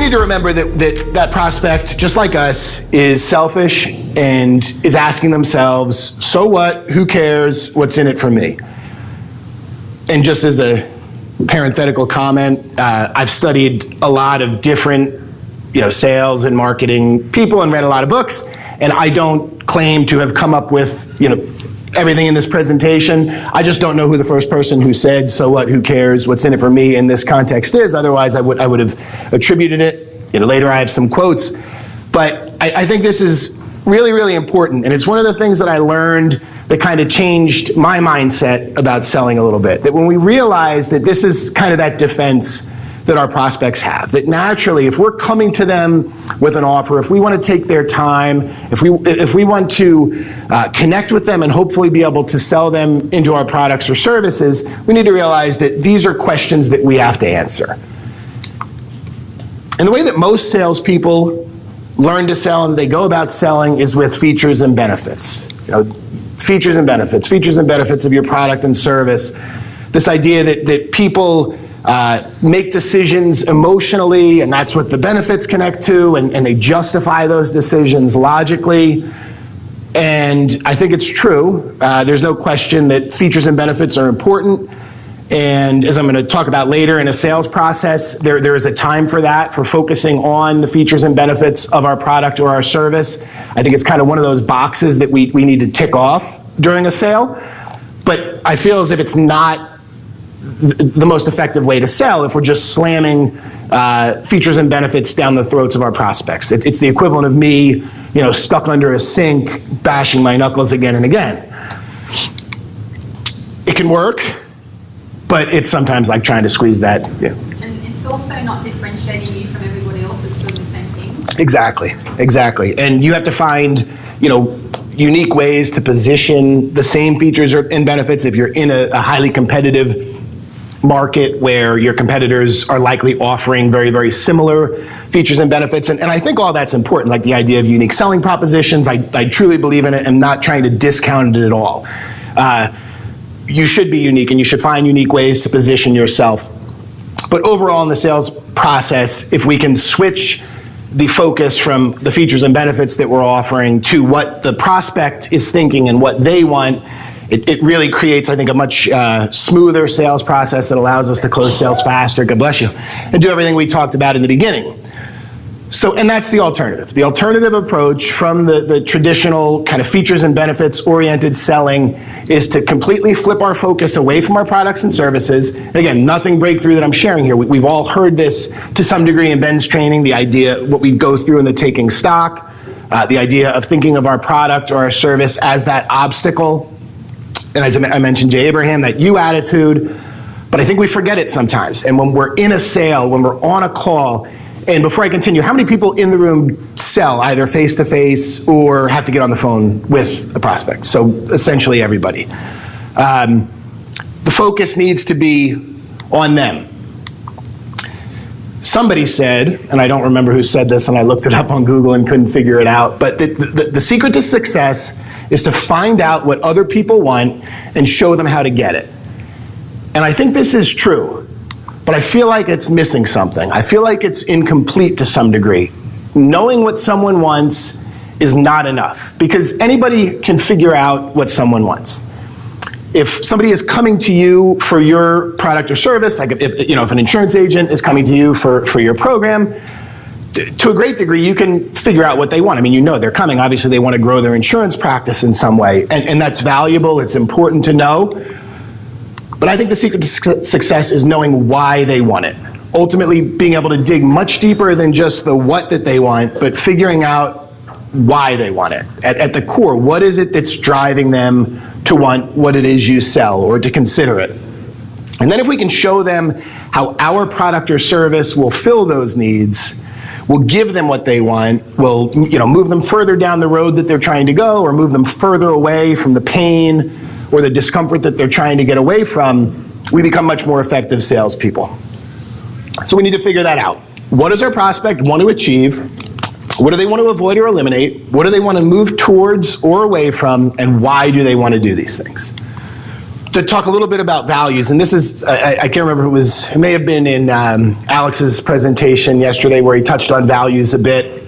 need to remember that prospect, just like us, is selfish and is asking themselves, so what, who cares, what's in it for me? And just as a parenthetical comment, I've studied a lot of different sales and marketing people and read a lot of books, and I don't claim to have come up with everything in this presentation. I just don't know who the first person who said, so what, who cares, what's in it for me in this context is. Otherwise, I would have attributed it. Later I have some quotes. But I think this is really, really important. And it's one of the things that I learned that kind of changed my mindset about selling a little bit. That when we realize that this is kind of that defense that our prospects have, that naturally, if we're coming to them with an offer, if we want to take their time, if we want to connect with them and hopefully be able to sell them into our products or services, we need to realize that these are questions that we have to answer. And the way that most salespeople learn to sell and they go about selling is with features and benefits. Features and benefits of your product and service. This idea that people make decisions emotionally, and that's what the benefits connect to, and they justify those decisions logically. And I think it's true. There's no question that features and benefits are important. And as I'm going to talk about later in a sales process, there is a time for that, for focusing on the features and benefits of our product or our service. I think it's kind of one of those boxes that we need to tick off during a sale. But I feel as if it's not the most effective way to sell if we're just slamming features and benefits down the throats of our prospects. It's the equivalent of me, stuck under a sink, bashing my knuckles again and again. It can work, but it's sometimes like trying to squeeze that. Yeah. And it's also not differentiating you from everybody else that's doing the same thing. Exactly. And you have to find, unique ways to position the same features and benefits if you're in a highly competitive market where your competitors are likely offering very, very similar features and benefits. And I think all that's important, like the idea of unique selling propositions. I truly believe in it and not trying to discount it at all. You should be unique and you should find unique ways to position yourself. But overall in the sales process, if we can switch the focus from the features and benefits that we're offering to what the prospect is thinking and what they want, it really creates, I think, a much smoother sales process that allows us to close sales faster, God bless you, and do everything we talked about in the beginning. And that's the alternative. The alternative approach from the traditional kind of features and benefits oriented selling is to completely flip our focus away from our products and services. And again, nothing breakthrough that I'm sharing here. We've all heard this to some degree in Ben's training, the idea, what we go through in the taking stock, the idea of thinking of our product or our service as that obstacle. And as I mentioned, Jay Abraham, that you attitude. But I think we forget it sometimes. And when we're in a sale, when we're on a call, and before I continue, how many people in the room sell either face-to-face or have to get on the phone with a prospect? So essentially everybody. The focus needs to be on them. Somebody said, and I don't remember who said this, and I looked it up on Google and couldn't figure it out, but the secret to success is to find out what other people want and show them how to get it. And I think this is true. But I feel like it's missing something. I feel like it's incomplete to some degree. Knowing what someone wants is not enough because anybody can figure out what someone wants. If somebody is coming to you for your product or service, like if an insurance agent is coming to you for your program, to a great degree, you can figure out what they want. I mean, they're coming. Obviously, they want to grow their insurance practice in some way, and that's valuable. It's important to know. But I think the secret to success is knowing why they want it. Ultimately, being able to dig much deeper than just the what that they want, but figuring out why they want it. At the core, what is it that's driving them to want what it is you sell or to consider it? And then if we can show them how our product or service will fill those needs, we'll give them what they want, we'll move them further down the road that they're trying to go or move them further away from the pain or the discomfort that they're trying to get away from, we become much more effective salespeople. So we need to figure that out. What does our prospect want to achieve? What do they want to avoid or eliminate? What do they want to move towards or away from? And why do they want to do these things? to talk a little bit about values. And this is, I can't remember, it may have been in Alex's presentation yesterday where he touched on values a bit.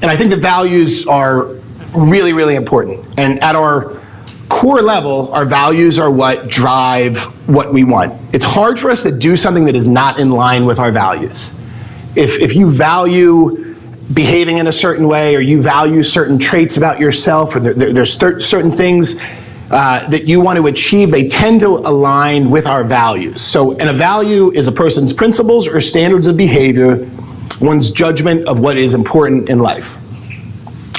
And I think that values are really, really important. And at our core level, our values are what drive what we want. It's hard for us to do something that is not in line with our values. If you value behaving in a certain way, or you value certain traits about yourself, or there's certain things that you want to achieve, they tend to align with our values. So, and a value is a person's principles or standards of behavior, one's judgment of what is important in life.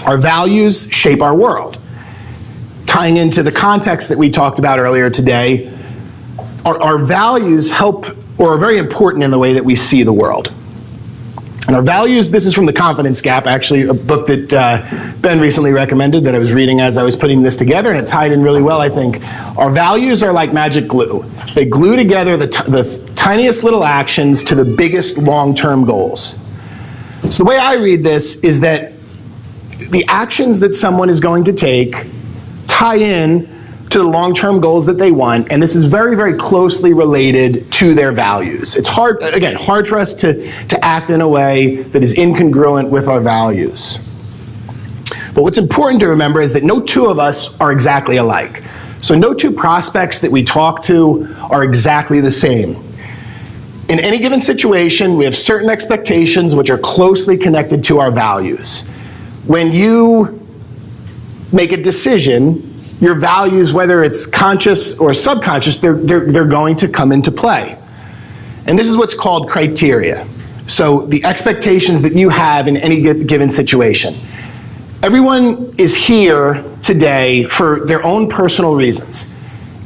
Our values shape our world. Tying into the context that we talked about earlier today, our values help, or are very important in the way that we see the world. And our values, this is from The Confidence Gap, actually a book that Ben recently recommended that I was reading as I was putting this together, and it tied in really well, I think. Our values are like magic glue. They glue together the tiniest little actions to the biggest long-term goals. So the way I read this is that the actions that someone is going to take tie in to the long-term goals that they want, and this is very, very closely related to their values. It's hard for us to act in a way that is incongruent with our values. But what's important to remember is that no two of us are exactly alike. So no two prospects that we talk to are exactly the same. In any given situation, we have certain expectations which are closely connected to our values. When you make a decision, your values, whether it's conscious or subconscious, they're going to come into play. And this is what's called criteria. So the expectations that you have in any given situation. Everyone is here today for their own personal reasons.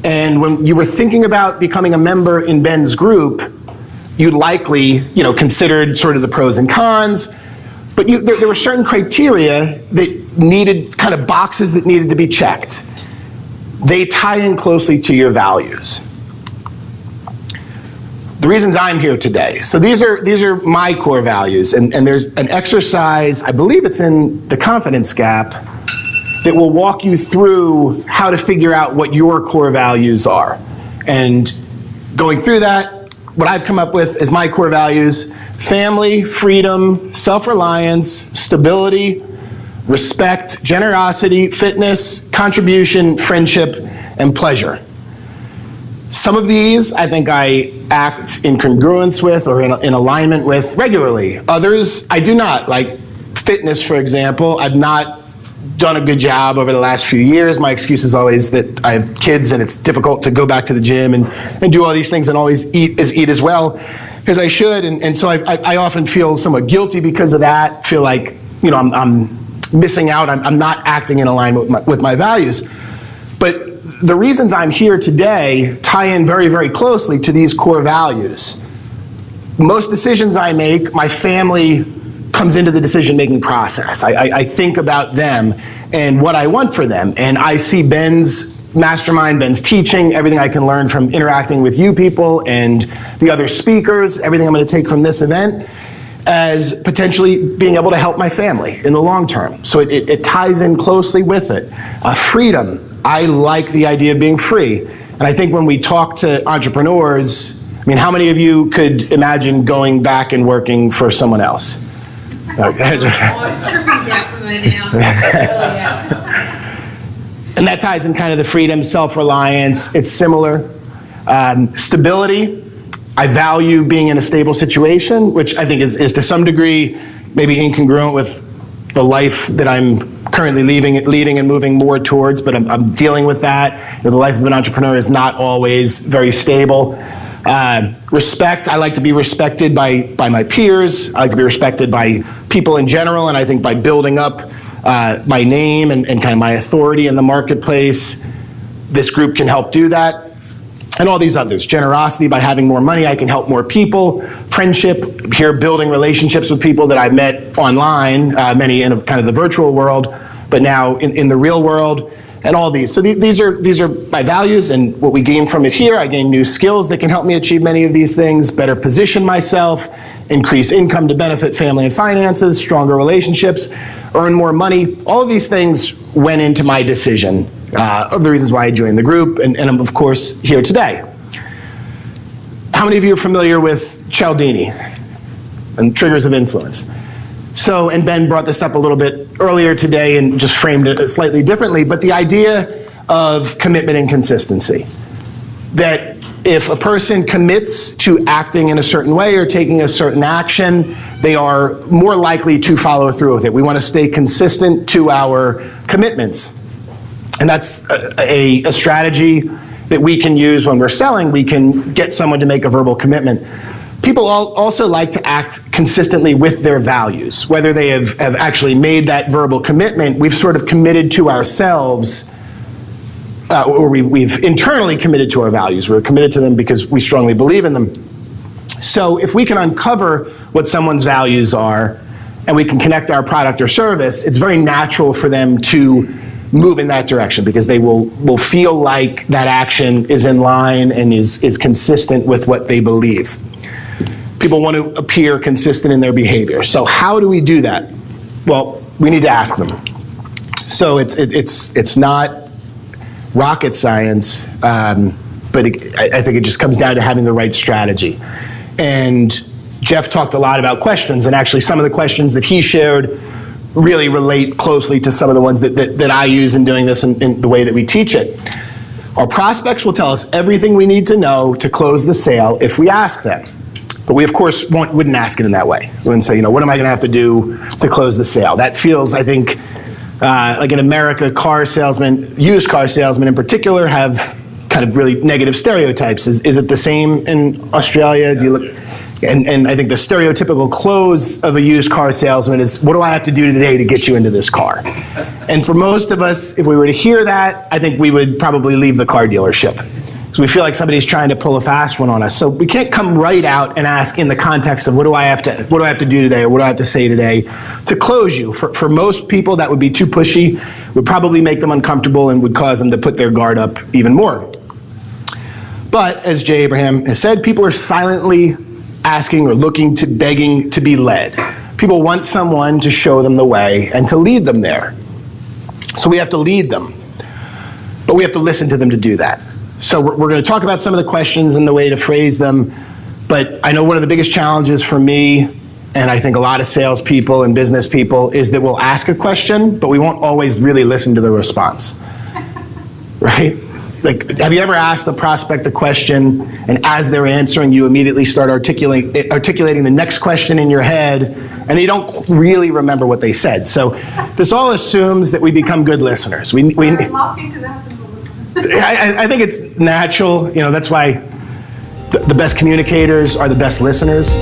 And when you were thinking about becoming a member in Ben's group, you likely, considered sort of the pros and cons, but there were certain criteria that needed, kind of boxes that needed to be checked. They tie in closely to your values. The reasons I'm here today. So these are my core values, and there's an exercise, I believe it's in The Confidence Gap, that will walk you through how to figure out what your core values are. And going through that, what I've come up with is my core values: family, freedom, self-reliance, stability, respect, generosity, fitness, contribution, friendship, and pleasure. Some of these I think I act in congruence with or in alignment with regularly. Others I do not. Like fitness, for example, I've not done a good job over the last few years. My excuse is always that I have kids and it's difficult to go back to the gym and do all these things and always eat as well as I should. And so I often feel somewhat guilty because of that, feel like, I'm missing out. I'm not acting in alignment with my values. But the reasons I'm here today tie in very, very closely to these core values. Most decisions I make, my family comes into the decision-making process. I think about them and what I want for them. And I see Ben's Mastermind, Ben's teaching, everything I can learn from interacting with you people and the other speakers, everything I'm going to take from this event, as potentially being able to help my family in the long term. So it ties in closely with it. Freedom. I like the idea of being free. And I think when we talk to entrepreneurs, how many of you could imagine going back and working for someone else? Stripping's out for me now. And that ties in kind of the freedom, self-reliance. It's similar. Stability. I value being in a stable situation, which I think is to some degree maybe incongruent with the life that I'm currently leading and moving more towards, but I'm dealing with that. The life of an entrepreneur is not always very stable. Respect, I like to be respected by my peers. I like to be respected by people in general, and I think by building up my name and kind of my authority in the marketplace, this group can help do that. And all these others. Generosity, by having more money, I can help more people. Friendship, here building relationships with people that I met online, many in kind of the virtual world, but now in the real world, and all these. So these are my values, and what we gain from it here. I gain new skills that can help me achieve many of these things, better position myself, increase income to benefit family and finances, stronger relationships, earn more money. All of these things went into my decision of the reasons why I joined the group, and I'm, of course, here today. How many of you are familiar with Cialdini and triggers of influence? So, and Ben brought this up a little bit earlier today and just framed it slightly differently, but the idea of commitment and consistency. That if a person commits to acting in a certain way or taking a certain action, they are more likely to follow through with it. We want to stay consistent to our commitments. And that's a strategy that we can use when we're selling. We can get someone to make a verbal commitment. People also like to act consistently with their values. Whether they have actually made that verbal commitment, we've sort of committed to ourselves, or we've internally committed to our values. We're committed to them because we strongly believe in them. So if we can uncover what someone's values are, and we can connect our product or service, it's very natural for them to move in that direction because they will feel like that action is in line and is consistent with what they believe. People want to appear consistent in their behavior. So how do we do that? Well, we need to ask them. So it's not rocket science, but I think it just comes down to having the right strategy. And Jeff talked a lot about questions, and actually some of the questions that he shared really relate closely to some of the ones that I use in doing this in the way that we teach it. Our prospects will tell us everything we need to know to close the sale if we ask them. But we, of course, wouldn't ask it in that way. We wouldn't say, what am I going to have to do to close the sale? That feels, I think, like in America, used car salesmen in particular, have kind of really negative stereotypes. Is it the same in Australia? Do you look? And I think the stereotypical close of a used car salesman is, what do I have to do today to get you into this car? And for most of us, if we were to hear that, I think we would probably leave the car dealership. So we feel like somebody's trying to pull a fast one on us. So we can't come right out and ask in the context of what do I have to do today, or what do I have to say today to close you. For most people, that would be too pushy, would probably make them uncomfortable and would cause them to put their guard up even more. But as Jay Abraham has said, people are silently asking or begging to be led. People want someone to show them the way and to lead them there. So we have to lead them, but we have to listen to them to do that. So we're going to talk about some of the questions and the way to phrase them, but I know one of the biggest challenges for me, and I think a lot of salespeople and business people, is that we'll ask a question, but we won't always really listen to the response, right? Like, have you ever asked the prospect a question, and as they're answering, you immediately start articulating the next question in your head, and you don't really remember what they said? So this all assumes that we become good listeners. I'm laughing because that happens all the time. I think it's natural. That's why the best communicators are the best listeners.